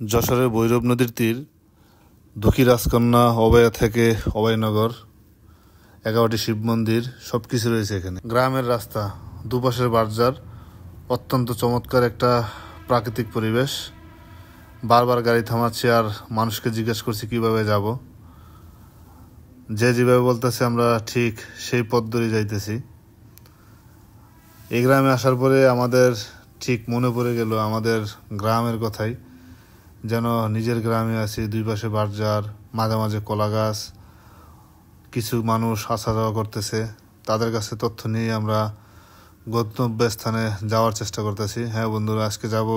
যশোরের ভৈরব নদীর তীর, দুঃখী রাজকন্যা, অভয়া থেকে অভয়নগর, 11টি শিব মন্দির, সব কিছু রয়েছে এখানে। গ্রামের রাস্তা, দুপাশের বাজার, অত্যন্ত চমৎকার একটা প্রাকৃতিক পরিবেশ। বারবার গাড়ি থামাচ্ছি আর মানুষকে জিজ্ঞেস করছি কিভাবে যাব। যে যেভাবে বলতেছে আমরা ঠিক সেই পথ ধরে যাইতেছি। এই গ্রামে আসার পরে আমাদের ঠিক মনে পড়ে গেল আমাদের গ্রামের কথাই, যেন নিজের গ্রামে আছি। দুই পাশে বাজার, মাঝে মাঝে কলা গাছ, কিছু মানুষ আসা যাওয়া করতেছে। তাদের কাছে তথ্য নিয়ে আমরা গন্তব্যস্থানে যাওয়ার চেষ্টা করতেছি। হ্যাঁ বন্ধুরা, আজকে যাব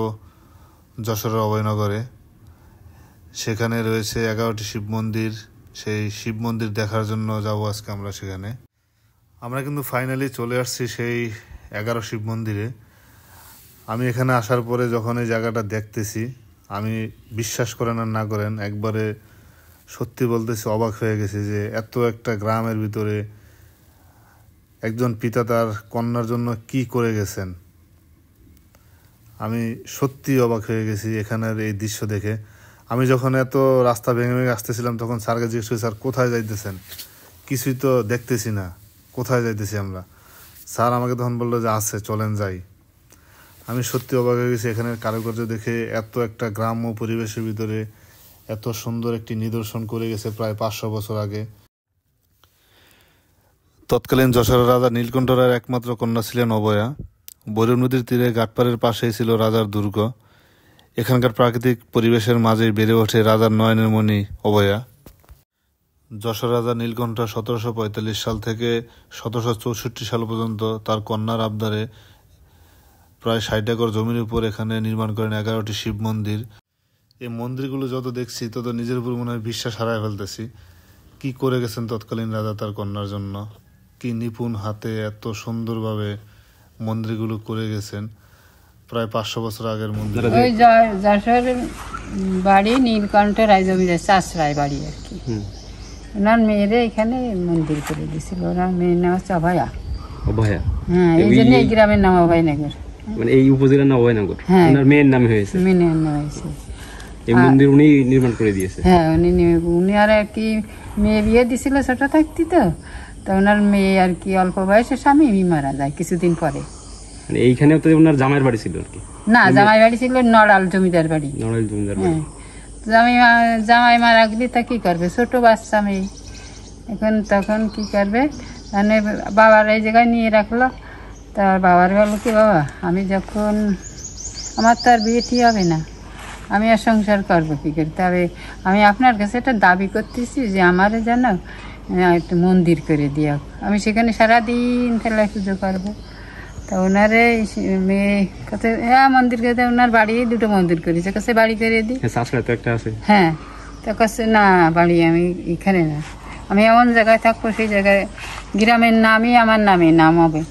যশোরের অভয়নগরে। সেখানে রয়েছে 11টি শিব মন্দির। সেই শিব মন্দির দেখার জন্য যাব আজকে আমরা সেখানে। আমরা কিন্তু ফাইনালি চলে আসছি সেই 11 শিব মন্দিরে। আমি এখানে আসার পরে যখন এই জায়গাটা দেখতেছি, আমি বিশ্বাস করেন আর না করেন, একবারে সত্যি বলতেছি অবাক হয়ে গেছি যে এত একটা গ্রামের ভিতরে একজন পিতা তার কন্যার জন্য কি করে গেছেন। আমি সত্যি অবাক হয়ে গেছি এখানের এই দৃশ্য দেখে। আমি যখন এত রাস্তা ভেঙে ভেঙে আসতেছিলাম তখন স্যারকে জিজ্ঞেস করি, স্যার কোথায় যাইতেছেন? কিছুই তো দেখতেছি না, কোথায় যাইতেছি আমরা? স্যার আমাকে তখন বললো যে আছে, চলেন যাই। আমি সত্যি অবাক হয়ে গেছি এখানের কারুকার্য দেখে। এত একটা গ্রাম্য পরিবেশের ভিতরে এত সুন্দর একটি নিদর্শন করে গেছে প্রায় 500 বছর আগে। তৎকালীন যশোরের রাজা নীলকণ্ঠ রায়ের একমাত্র কন্যা ছিলেন অভয়া। ভৈরব নদীর তীরে ঘাটপাড়ের পাশেই ছিল রাজার দুর্গ। এখানকার প্রাকৃতিক পরিবেশের মাঝেই বেড়ে ওঠে রাজার নয়নের মণি অভয়া। যশোর রাজা নীলকণ্ঠ 1745 সাল থেকে 1764 সাল পর্যন্ত তার কন্যার আবদারে প্রায় 60 একর জমির উপর এখানে নির্মাণ করেন 11টি শিব মন্দির। এই মন্দিরগুলো যত দেখছি তত নিজের উপর মনে হয় বিশ্বাস হারায় ফেলতেছি। কি করে গেছেন তৎকালীন রাজা তার কন্যার জন্য, কি নিপুণ হাতে এত সুন্দরভাবে মন্দিরগুলো করে গেছেন। প্রায় 500 বছর আগের মন্দির। ওই যশোর বাড়ি নীলকণ্ঠ রায় জমিদার চাষরায় বাড়ি আর কি। ওনার মেয়েরে এখানে মন্দির করে দিয়েছিল। ওনার মেয়ের নাম হচ্ছে অভয়া। অভয়া, হ্যাঁ, এই জন্য এই গ্রামের নাম অভয়নগর। মানে এই উপজেলার নাম অভয়নগর। ওনার মেয়ের নামে হয়েছে। মেয়ের নাম হয়েছে। এই মন্দির উনি নির্মাণ করে দিয়েছে। হ্যাঁ, উনি আর কি মেয়ে বিয়ে দিছিল ছোট থাকতি, তো ওনার মেয়ে আর কি অল্প বয়সে স্বামী মারা যায় কিছুদিন পরে। মানে এইখানে তো ওনার জামাইয়ের বাড়ি ছিল আর কি। না, জামাই বাড়ি ছিল নড়াল জমিদার বাড়ি। নড়াল জমিদার বাড়ি। জামাই মারা গেলি তা কি করবে, ছোট বাচ্চা মেয়ে এখন, তখন কি করবে মানে বাবার এই জায়গায় নিয়ে রাখলো। তার বাবার বললো কি, বাবা আমি যখন আমার তো আর বিয়ে ঠিক হবে না, আমি আর সংসার করবো কী করে, তবে আমি আপনার কাছে একটা দাবি করতেছি যে আমার যেন একটু মন্দির করে দিও। আমি সেখানে সারাদিন ফেলায় পুজো করবো। তা ওনারে মেয়ে কাছে মন্দির করে, ওনার বাড়ি 2টো মন্দির করেছে, কাছে বাড়ি করে দিই। হ্যাঁ, তো কাছে না বাড়ি আমি এখানে না, আমি এমন জায়গায় থাকবো সেই জায়গায় গ্রামের নামই আমার নামে নাম হবে।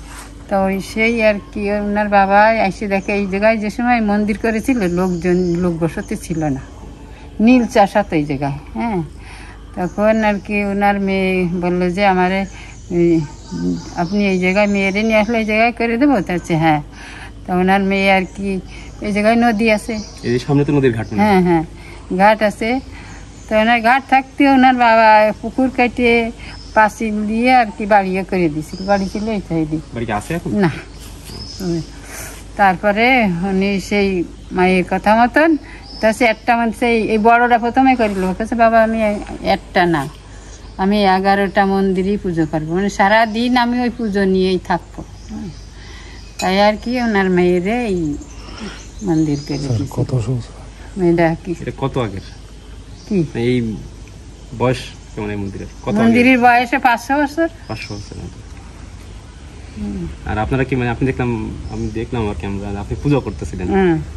তো ওই সেই আর কি ওনার বাবা এসে দেখে এই জায়গায় যে সময় মন্দির করেছিল লোক বসতি ছিল না, নীল চাষাত এই জায়গায়। হ্যাঁ, তখন আর কি ওনার মেয়ে বললো যে আমারে আপনি এই জায়গায় মেয়েরে নিয়ে আসলে এই জায়গায় করে দেবো। তা হচ্ছে হ্যাঁ। তো ওনার মেয়ে আর কি এই জায়গায় নদী আছে, সামনে তো নদীর ঘাট। হ্যাঁ হ্যাঁ, ঘাট আছে। তো ওনার ঘাট থাকতে ওনার বাবা পুকুর কাটিয়ে পাঁচিল দিয়ে আর কি বাড়িও করে দিয়েছিল। বাড়ি ছিল এইটাই দিই না। তারপরে উনি সেই মায়ের কথা মতন তা সে একটা সেই এই বড়রা প্রথমে করিল, কাছে বাবা আমি একটা না, আমি 11টা মন্দিরই পুজো করবো, মানে সারাদিন আমি ওই পুজো নিয়েই থাকবো। তাই আর কি ওনার মেয়েরে এই মন্দির করে মেয়েটা কি কত আগের কি এই বয়স কেমন? এই মন্দিরের বয়সে 500 বছর। 500 বছর। আর আপনারা কি মানে আমি দেখলাম আর কি আপনি পুজো করতেছিলেন,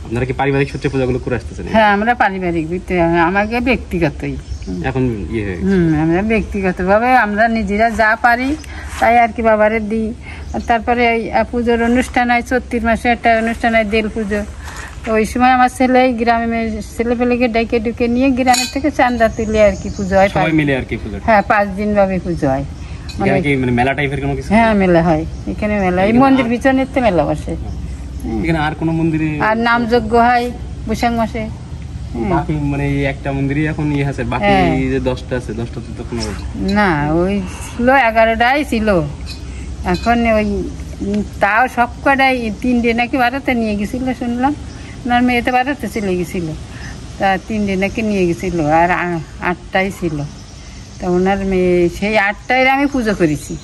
আপনারা কি পারিবারিক সূত্রে পূজাগুলো করে আসতেছেন? হ্যাঁ, আমরা পারিবারিক ভিত্তিতে, আমাকে ব্যক্তিগতই এখন আমরা ব্যক্তিগতভাবে আমরা নিজেরা যা পারি তাই আর কি বাবারে দিই। তারপরে পুজোর অনুষ্ঠান হয়, 34 মাসে একটা অনুষ্ঠান হয় দেল পুজো। তো ওই সময় আমার ছেলে গ্রামের ছেলেপেলেকে ডেকে ডুকে নিয়ে গ্রামের থেকে চাঁদা তুলে আর কি পুজো হয়। হ্যাঁ, 5 দিন ভাবে পুজো হয়। মেলা টাইপের কোনো কিছু? হ্যাঁ, মেলা হয় এখানে। মেলা এই মন্দির পিছনে মেলা বসে। আর কোন মন্দিরে? আর নামযজ্ঞ হয় বৈশাখ মাসে। বাকি মানে এই একটা মন্দিরই এখন ইয়ে আছে, বাকি হ্যাঁ। যে 10টা আছে 10টা তো কোনো না ওই ছিল 11টাই ছিল, এখন ওই তাও সব কটাই 3 দিন নাকি ভারতে নিয়ে গেছিল শুনলাম, ওনার মেয়েতে ভারতে চলে গেছিল, তা 3 দিন নাকি নিয়ে গেছিল, আর 8টাই ছিল। তা ওনার মেয়ে সেই 8টায় আমি পুজো করেছি,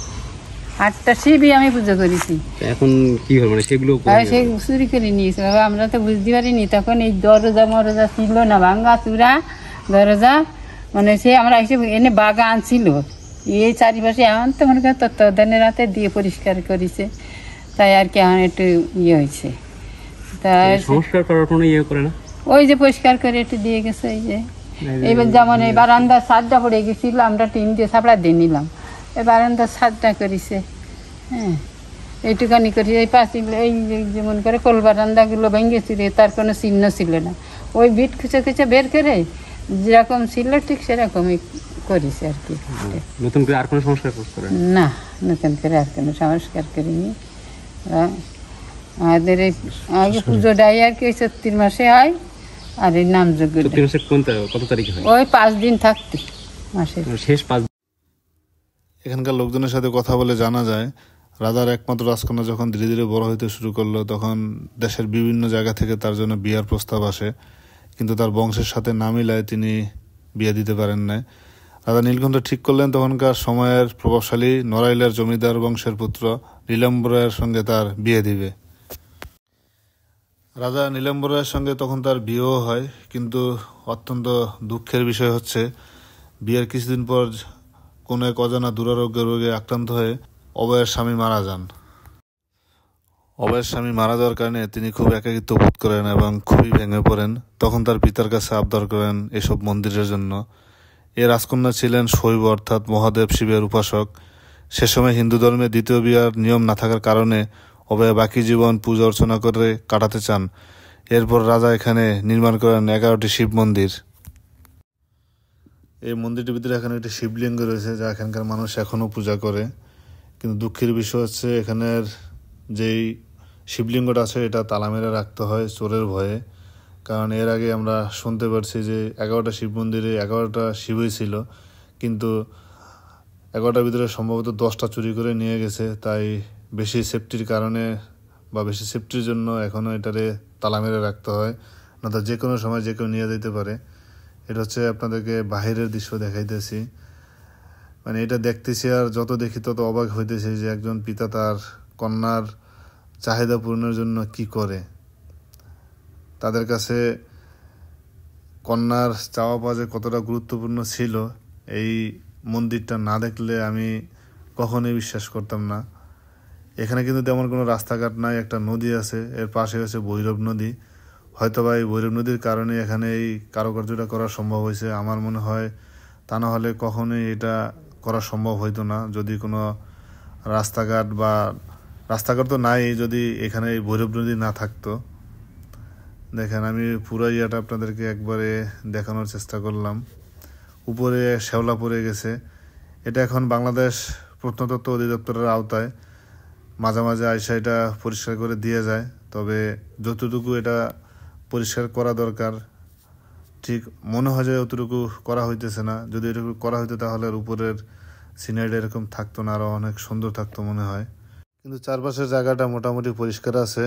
8টা শিবই আমি পুজো করেছি। এখন কি হয় মানে সেগুলো আর সেই চুরি করে নিয়েছে বাবা, আমরা তো বুঝতে পারিনি তখন, এই দরজা মরজা ছিল না, ভাঙ্গা চূড়া দরজা, মানে সে আমরা এসে এনে বাগান ছিল এই চারিপাশে, এখন তো মনে করেন তত্ত্বাবধানের হাতে দিয়ে পরিষ্কার করেছে, তাই আর কি এখন একটু ইয়ে হয়েছে। তা সংস্কার করার কোনো ইয়ে করে না, ওই যে পরিষ্কার করে একটু দিয়ে গেছে, এই যে এইবার যেমন এই বারান্দার ছাদটা পড়ে গেছিল, আমরা টিন দিয়ে ছাপড়া দিয়ে নিলাম, এই বারান্দার ছাদটা করেছে, হ্যাঁ এইটুকানি করি। এই পাশে এই যেমন করে কোল বারান্দাগুলো ভেঙেছিল, তার কোনো চিহ্ন ছিল না, ওই বিট খুঁচে খুঁচে বের করে যেরকম ছিল ঠিক সেরকমই করেছে আর কি। নতুন করে আর কোনো সংস্কার করে না, নতুন করে আর কোনো সংস্কার করিনি। আমাদের এই আগে পুজোটাই আর কি ওই 34 মাসে হয়, আর এই নামযজ্ঞ কত তারিখে হয়? ওই 5 দিন থাকতে মাসে, শেষ 5। এখানকার লোকজনের সাথে কথা বলে জানা যায়, রাজার একমাত্র রাজকন্যা যখন ধীরে ধীরে বড় হইতে শুরু করলো, তখন দেশের বিভিন্ন জায়গা থেকে তার জন্য বিয়ার প্রস্তাব আসে, কিন্তু তার বংশের সাথে না মিলায় তিনি বিয়ে দিতে পারেন না। রাজা নীলকণ্ঠ ঠিক করলেন তখনকার সময়ের প্রভাবশালী নড়াইলের জমিদার বংশের পুত্র নীলাম্বর রায়ের সঙ্গে তার বিয়ে দিবে। রাজা নীলাম্বর রায়ের সঙ্গে তখন তার বিয়েও হয়, কিন্তু অত্যন্ত দুঃখের বিষয় হচ্ছে বিয়ের কিছুদিন পর কোনো এক অজানা দুরারোগ্য রোগে আক্রান্ত হয়ে অভয়ের স্বামী মারা যান। অভয়ের স্বামী মারা যাওয়ার কারণে তিনি খুব একাকিত্ব বোধ করেন এবং খুবই ভেঙে পড়েন। তখন তার পিতার কাছে আবদার করেন এসব মন্দিরের জন্য। এ রাজকন্যা ছিলেন শৈব অর্থাৎ মহাদেব শিবের উপাসক। সে সময় হিন্দু ধর্মে দ্বিতীয় বিয়ার নিয়ম না থাকার কারণে অভয় বাকি জীবন পূজা অর্চনা করে কাটাতে চান। এরপর রাজা এখানে নির্মাণ করেন 11টি শিব মন্দির। এই মন্দিরটির ভিতরে এখানে একটি শিবলিঙ্গ রয়েছে, যা এখানকার মানুষ এখনও পূজা করে। কিন্তু দুঃখের বিষয় হচ্ছে এখানের যেই শিবলিঙ্গটা আছে এটা তালা মেরে রাখতে হয় চোরের ভয়ে। কারণ এর আগে আমরা শুনতে পারছি যে 11টা শিব মন্দিরে 11টা শিবই ছিল, কিন্তু 11টার ভিতরে সম্ভবত 10টা চুরি করে নিয়ে গেছে। তাই বেশি সেফটির কারণে বা বেশি সেফটির জন্য এখনও এটারে তালা মেরে রাখতে হয়, না তো যে কোনো সময় যে কেউ নিয়ে যেতে পারে। এটা হচ্ছে আপনাদেরকে বাহিরের দৃশ্য দেখাইতেছি, মানে এটা দেখতেছি আর যত দেখি তত অবাক হইতেছি যে একজন পিতা তার কন্যার চাহিদা পূরণের জন্য কি করে। তাদের কাছে কন্যার চাওয়া পাওয়া যে কতটা গুরুত্বপূর্ণ ছিল, এই মন্দিরটা না দেখলে আমি কখনোই বিশ্বাস করতাম না। এখানে কিন্তু তেমন কোনো রাস্তাঘাট নাই, একটা নদী আছে, এর পাশে হচ্ছে ভৈরব নদী। হয়তো বা এই ভৈরব নদীর কারণে এখানে এই কারুকার্যটা করা সম্ভব হয়েছে, আমার মনে হয়। তা না হলে কখনোই এটা করা সম্ভব হইতো না যদি কোনো রাস্তাঘাট তো নাই, যদি এখানে এই ভৈরব নদী না থাকতো। দেখেন আমি পুরো ইয়েটা আপনাদেরকে একবারে দেখানোর চেষ্টা করলাম। উপরে শ্যাওলা পড়ে গেছে। এটা এখন বাংলাদেশ প্রত্নতত্ত্ব অধিদপ্তরের আওতায়, মাঝে মাঝে আইসা এটা পরিষ্কার করে দিয়ে যায়। তবে যতটুকু এটা পরিষ্কার করা দরকার ঠিক মনে হয় যে অতটুকু করা হইতেছে না। যদি এটুকু করা হইতো তাহলে উপরের সিনারিটা এরকম থাকতো না, আরও অনেক সুন্দর থাকতো মনে হয়। কিন্তু চারপাশের জায়গাটা মোটামুটি পরিষ্কার আছে।